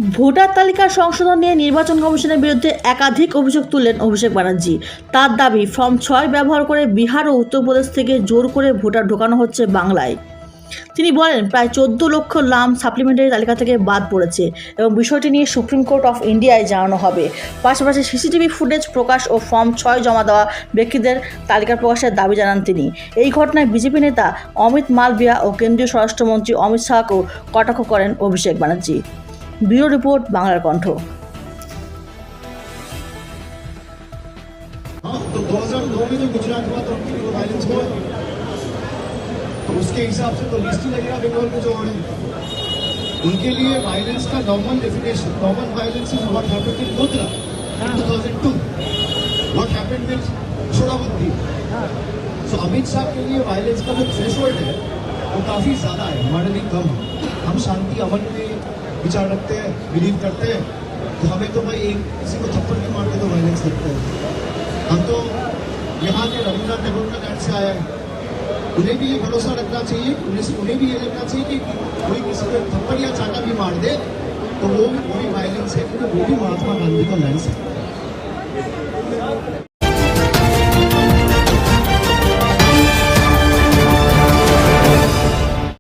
Voter তালিকা সংশোধন নিয়ে নির্বাচন কমিশনের বিরুদ্ধে একাধিক অভিযোগ তুললেন অভিষেক ব্যানার্জি। তার দাবি, ফর্ম ৬ ব্যবহার করে বিহার ও উত্তরপ্রদেশ থেকে জোর করে ভোটার ঢোকানো হচ্ছে বাংলায়। তিনি বলেন, প্রায় ১৪ লক্ষ নাম সাপ্লিমেন্টারি তালিকা থেকে বাদ পড়েছে এবং বিষয়টি নিয়ে সুপ্রিম কোর্ট অফ ইন্ডিয়ায় জানানো হবে। পাশাপাশি সিসিটিভি ফুটেজ প্রকাশ ও ফর্ম ৬ জমা দেওয়া ব্যক্তিদের তালিকা প্রকাশের দাবি জানান তিনি। এই ঘটনায় বিজেপি নেতা অমিত মালভিয়া ও কেন্দ্রীয় স্বরাষ্ট্রমন্ত্রী অমিত শাহকেও কটাক্ষ করেন অভিষেক ব্যানার্জি। ব্যুরো রিপোর্ট, বাংলার কণ্ঠ। तो 2009 में जो गुजरात हुआ तो उनकी वायलेंस हुआ, तो उसके हिसाब से तो लिस्ट ही लगेगा बंगाल में जो है उनके लिए वायलेंस का normal definition. Normal violence is what happened in Godhra in 2002, what happened with छोड़ाबंदी। सो अमित शाह के लिए वायलेंस का जो थ्रेशोल्ड है वो काफी ज्यादा है, हमारे लिए कम है। हम शांति अमन में विचार रखते हैं, बिलीव करते हैं, तो हमें तो भाई एक किसी को थप्पड़ भी मार के तो वायलेंस लगता है। हम तो यहाँ के रविन्द्रनाथ टैगोर का लैंड से आया है, उन्हें भी ये भरोसा रखना चाहिए, उन्हें भी ये लगना चाहिए कि कोई किसी को थप्पड़ या चाटा भी मार दे तो वो भी वायलेंस है, क्योंकि वो भी महात्मा गांधी का लैंड है।